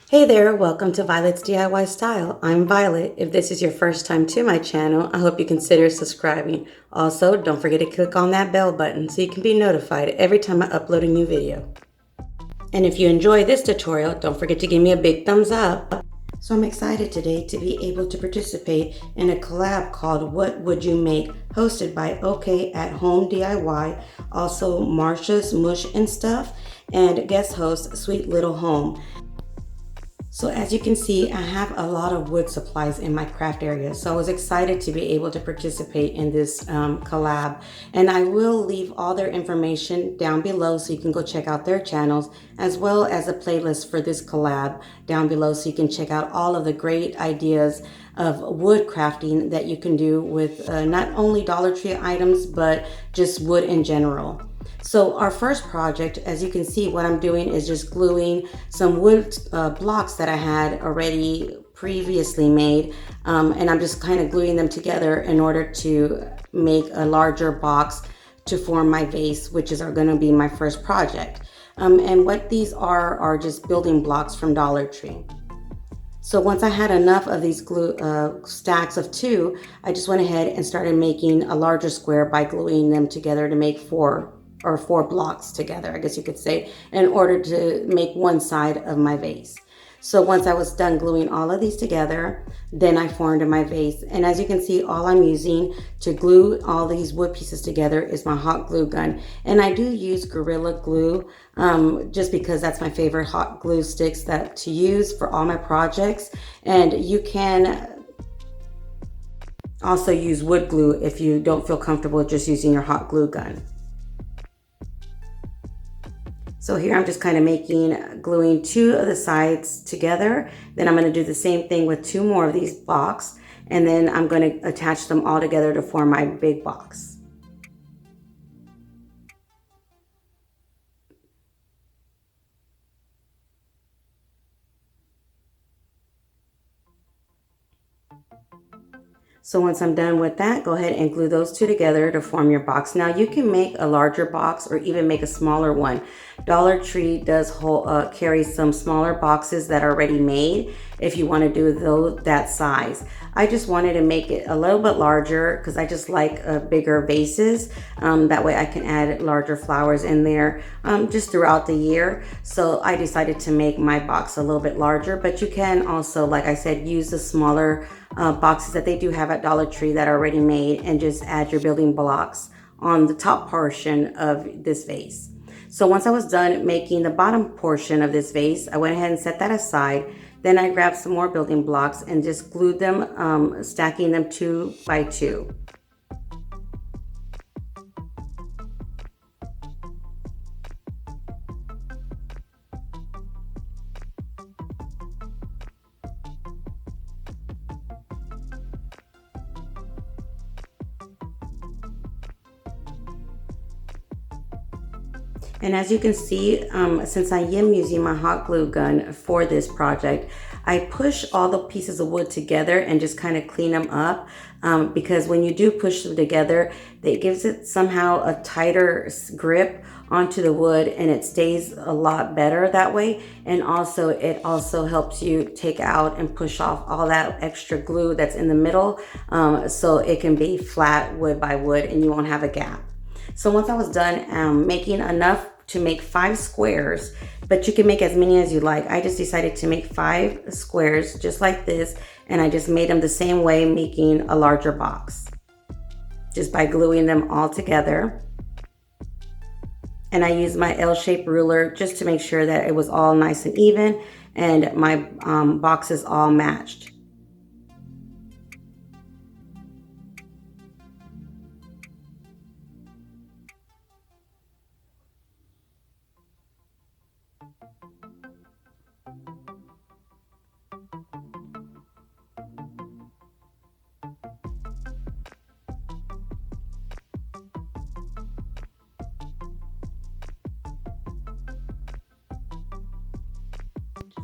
Hey there, welcome to Violet's DIY Style. I'm Violet. If this is your first time to my channel, I hope you consider subscribing. Also, don't forget to click on that bell button so you can be notified every time I upload a new video. And if you enjoy this tutorial, don't forget to give me a big thumbs up. So I'm excited today to be able to participate in a collab called What Would You Make? Hosted by OK at Home DIY, also Marsha's Mush and Stuff, and guest host Sweet Little Home. So as you can see, I have a lot of wood supplies in my craft area. So I was excited to be able to participate in this collab. And I will leave all their information down below so you can go check out their channels, as well as a playlist for this collab down below so you can check out all of the great ideas of wood crafting that you can do with not only Dollar Tree items, but just wood in general. So our first project, as you can see, what I'm doing is just gluing some wood blocks that I had already previously made. And I'm just kind of gluing them together in order to make a larger box to form my vase, which is going to be my first project. And what these are just building blocks from Dollar Tree. So once I had enough of these glue stacks of 2, I just went ahead and started making a larger square by gluing them together to make 4 blocks together, I guess you could say, in order to make one side of my vase. So once I was done gluing all of these together, then I formed my vase. And as you can see, all I'm using to glue all these wood pieces together is my hot glue gun. And I do use Gorilla Glue just because that's my favorite hot glue sticks to use for all my projects. And you can also use wood glue if you don't feel comfortable just using your hot glue gun. So here I'm just kind of gluing 2 of the sides together. Then I'm going to do the same thing with 2 more of these blocks. And then I'm going to attach them all together to form my big box. So once I'm done with that, go ahead and glue those 2 together to form your box. Now you can make a larger box or even make a smaller one. Dollar Tree does carry some smaller boxes that are already made if you want to do that size. I just wanted to make it a little bit larger because I just like bigger vases. That way I can add larger flowers in there just throughout the year. So I decided to make my box a little bit larger, but you can also, like I said, use the smaller boxes that they do have at Dollar Tree that are already made and just add your building blocks on the top portion of this vase. So once I was done making the bottom portion of this vase, I went ahead and set that aside. Then I grabbed some more building blocks and just glued them, stacking them 2 by 2. And as you can see, since I am using my hot glue gun for this project, I push all the pieces of wood together and just kind of clean them up because when you do push them together, it gives it somehow a tighter grip onto the wood and it stays a lot better that way. And also it also helps you take out and push off all that extra glue that's in the middle so it can be flat wood by wood and you won't have a gap. So once I was done making enough to make 5 squares, but you can make as many as you like. I just decided to make 5 squares just like this, and I just made them the same way, making a larger box just by gluing them all together. And I used my L-shaped ruler just to make sure that it was all nice and even and my boxes all matched.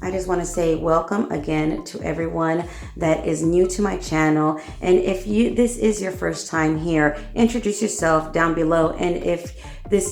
I just want to say welcome again to everyone that is new to my channel. And if this is your first time here, introduce yourself down below. And if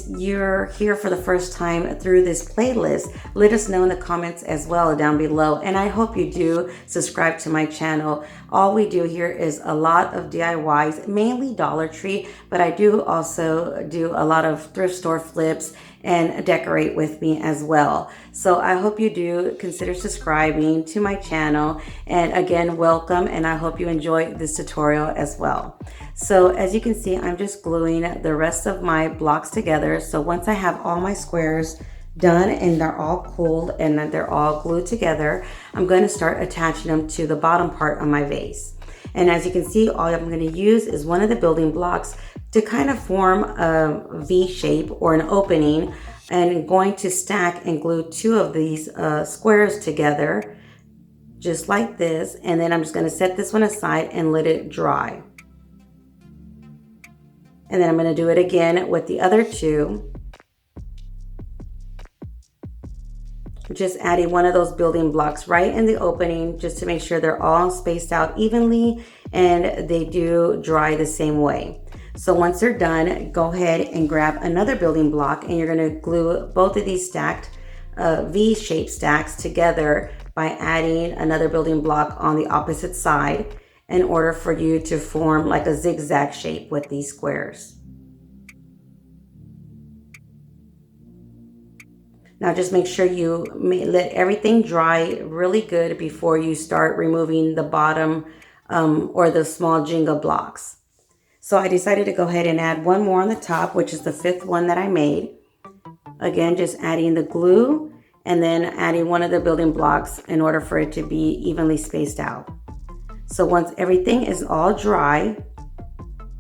you're here for the first time through this playlist, let us know in the comments as well down below. And I hope you do subscribe to my channel. All we do here is a lot of DIYs, mainly Dollar Tree, but I do also do a lot of thrift store flips and decorate with me as well. So I hope you do consider subscribing to my channel. And again, welcome, and I hope you enjoy this tutorial as well. So as you can see, I'm just gluing the rest of my blocks together. So once I have all my squares done and they're all cooled and they're all glued together, I'm going to start attaching them to the bottom part of my vase. And as you can see, all I'm going to use is one of the building blocks to kind of form a V shape or an opening, and going to stack and glue two of these squares together just like this. And then I'm just going to set this one aside and let it dry. And then I'm going to do it again with the other two. Just adding one of those building blocks right in the opening just to make sure they're all spaced out evenly and they do dry the same way. So once they're done, go ahead and grab another building block, and you're going to glue both of these stacked V-shaped stacks together by adding another building block on the opposite side in order for you to form like a zigzag shape with these squares. Now just make sure you let everything dry really good before you start removing the bottom or the small Jenga blocks. So I decided to go ahead and add one more on the top, which is the fifth one that I made. Again, just adding the glue and then adding one of the building blocks in order for it to be evenly spaced out. So once everything is all dry,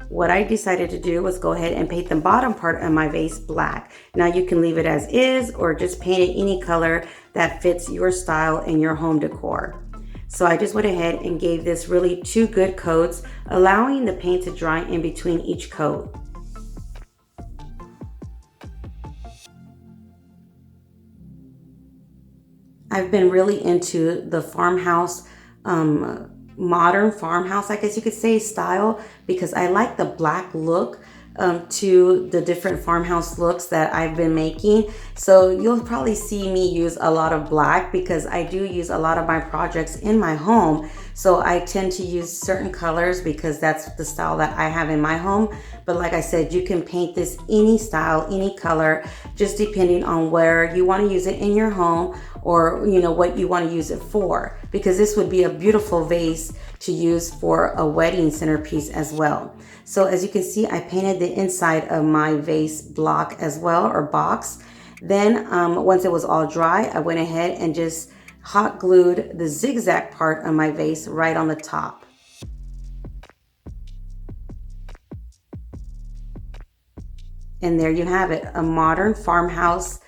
what I decided to do was go ahead and paint the bottom part of my vase black. Now you can leave it as is or just paint it any color that fits your style and your home decor. So I just went ahead and gave this really 2 good coats, allowing the paint to dry in between each coat. I've been really into the farmhouse, modern farmhouse, I guess you could say, style, because I like the black look to the different farmhouse looks that I've been making. So you'll probably see me use a lot of black because I do use a lot of my projects in my home. So I tend to use certain colors because that's the style that I have in my home. But like I said, you can paint this any style, any color, just depending on where you want to use it in your home, or what you want to use it for, because this would be a beautiful vase to use for a wedding centerpiece as well. So as you can see, I painted the inside of my vase block as well, or box. Then once it was all dry, I went ahead and just hot glued the zigzag part of my vase right on the top. And there you have it, a modern farmhouse,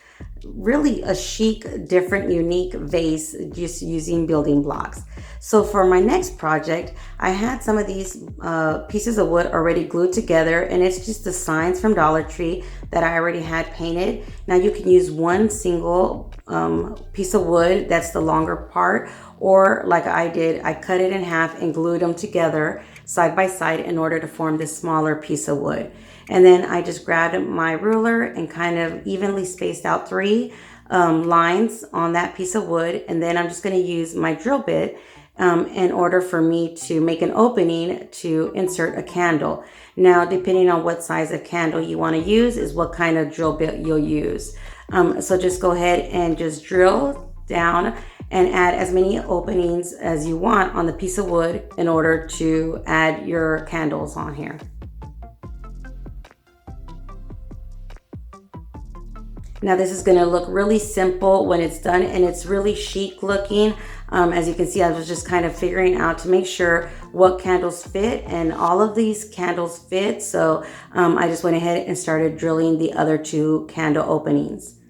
really a chic, different, unique vase just using building blocks. So for my next project, I had some of these pieces of wood already glued together, and it's just the signs from Dollar Tree that I already had painted. Now you can use one single piece of wood, that's the longer part, or like I did, I cut it in half and glued them together side by side in order to form this smaller piece of wood. And then I just grabbed my ruler and kind of evenly spaced out 3 lines on that piece of wood. And then I'm just going to use my drill bit in order for me to make an opening to insert a candle. Now, depending on what size of candle you want to use is what kind of drill bit you'll use. So just go ahead and just drill down and add as many openings as you want on the piece of wood in order to add your candles on here. Now this is going to look really simple when it's done, and it's really chic looking. As you can see, I was just kind of figuring out to make sure what candles fit, and all of these candles fit. So I just went ahead and started drilling the other 2 candle openings.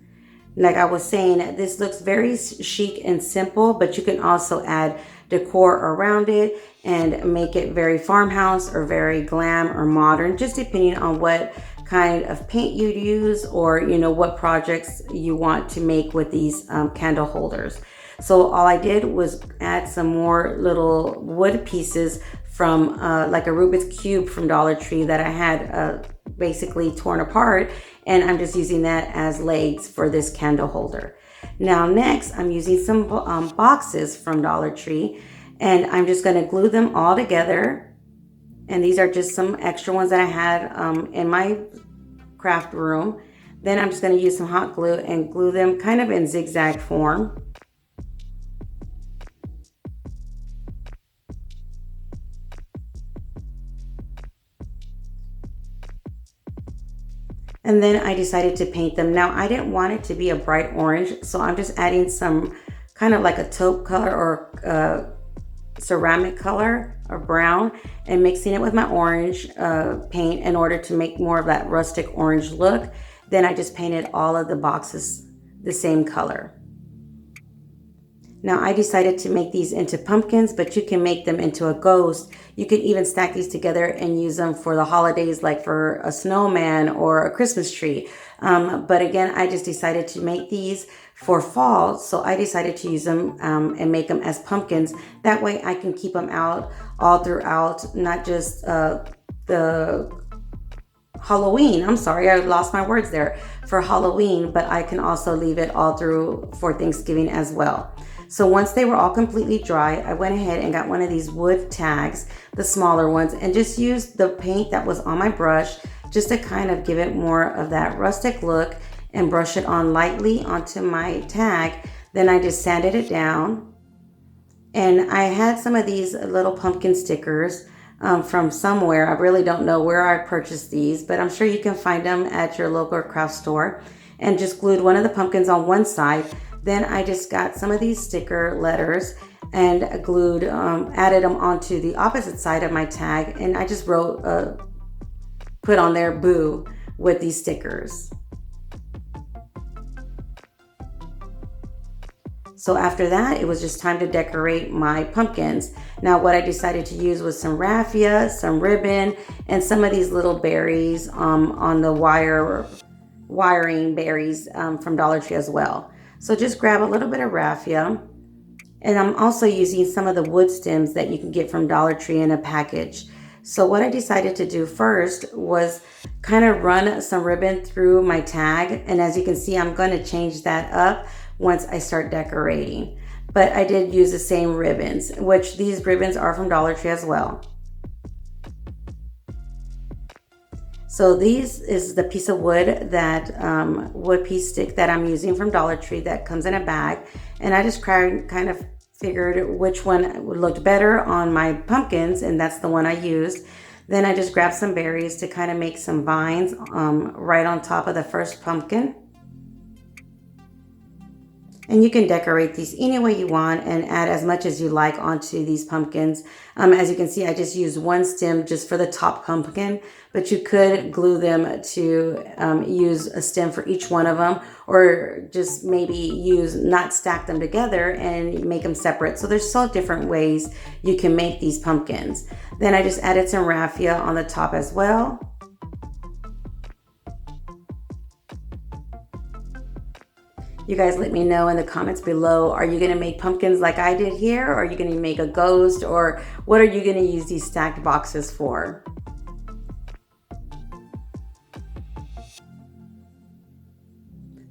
Like I was saying, this looks very chic and simple, but you can also add decor around it and make it very farmhouse or very glam or modern, just depending on what kind of paint you'd use, or what projects you want to make with these candle holders. So all I did was add some more little wood pieces from like a Rubik's Cube from Dollar Tree that I had basically torn apart, and I'm just using that as legs for this candle holder. Now next, I'm using some boxes from Dollar Tree, and I'm just going to glue them all together. And these are just some extra ones that I had in my craft room. Then I'm just going to use some hot glue and glue them kind of in zigzag form. And then I decided to paint them. Now I didn't want it to be a bright orange, so I'm just adding some kind of like a taupe color or ceramic color or brown, and mixing it with my orange paint in order to make more of that rustic orange look. Then I just painted all of the boxes the same color. Now I decided to make these into pumpkins, but you can make them into a ghost. You could even stack these together and use them for the holidays, like for a snowman or a Christmas tree. But again, I just decided to make these for fall, so I decided to use them and make them as pumpkins. That way I can keep them out all throughout, not just the Halloween. I'm sorry, I lost my words there. For Halloween, but I can also leave it all through for Thanksgiving as well. So once they were all completely dry, I went ahead and got one of these wood tags, the smaller ones, and just used the paint that was on my brush just to kind of give it more of that rustic look and brush it on lightly onto my tag. Then I just sanded it down. And I had some of these little pumpkin stickers from somewhere. I really don't know where I purchased these, but I'm sure you can find them at your local craft store. And just glued one of the pumpkins on one side. Then I just got some of these sticker letters and glued, added them onto the opposite side of my tag. And I just wrote, put on there boo with these stickers. So after that, it was just time to decorate my pumpkins. Now what I decided to use was some raffia, some ribbon, and some of these little berries on the wiring berries from Dollar Tree as well. So just grab a little bit of raffia. And I'm also using some of the wood stems that you can get from Dollar Tree in a package. So what I decided to do first was kind of run some ribbon through my tag. And as you can see, I'm going to change that up once I start decorating. But I did use the same ribbons, which these ribbons are from Dollar Tree as well. So these is the piece of wood, that wood piece stick that I'm using from Dollar Tree that comes in a bag. And I just kind of figured which one looked better on my pumpkins, and that's the one I used. Then I just grabbed some berries to kind of make some vines right on top of the first pumpkin. And you can decorate these any way you want and add as much as you like onto these pumpkins. As you can see, I just used one stem just for the top pumpkin, but you could glue them to use a stem for each one of them, or just maybe not stack them together and make them separate. So there's so different ways you can make these pumpkins. Then I just added some raffia on the top as well. You guys let me know in the comments below, are you gonna make pumpkins like I did here? Or are you gonna make a ghost? Or what are you gonna use these stacked boxes for?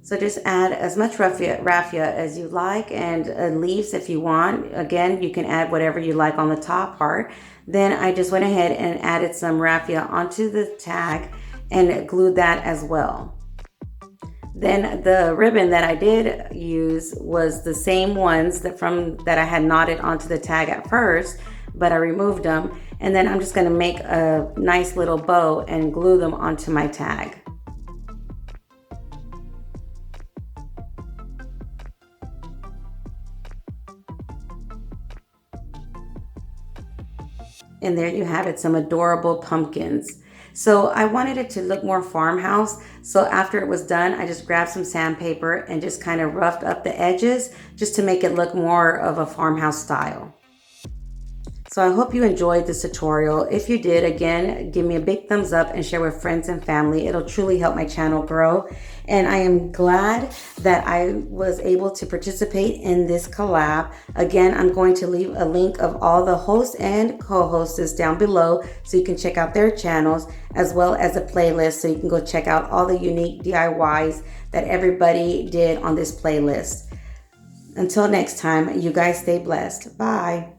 So just add as much raffia as you like, and leaves if you want. Again, you can add whatever you like on the top part. Then I just went ahead and added some raffia onto the tag and glued that as well. Then the ribbon that I did use was the same ones that I had knotted onto the tag at first, but I removed them. And then I'm just going to make a nice little bow and glue them onto my tag. And there you have it, some adorable pumpkins. So I wanted it to look more farmhouse. So after it was done, I just grabbed some sandpaper and just kind of roughed up the edges just to make it look more of a farmhouse style. So I hope you enjoyed this tutorial. If you did, again, give me a big thumbs up and share with friends and family. It'll truly help my channel grow. And I am glad that I was able to participate in this collab. Again, I'm going to leave a link of all the hosts and co-hosts down below so you can check out their channels, as well as a playlist so you can go check out all the unique DIYs that everybody did on this playlist. Until next time, you guys stay blessed. Bye.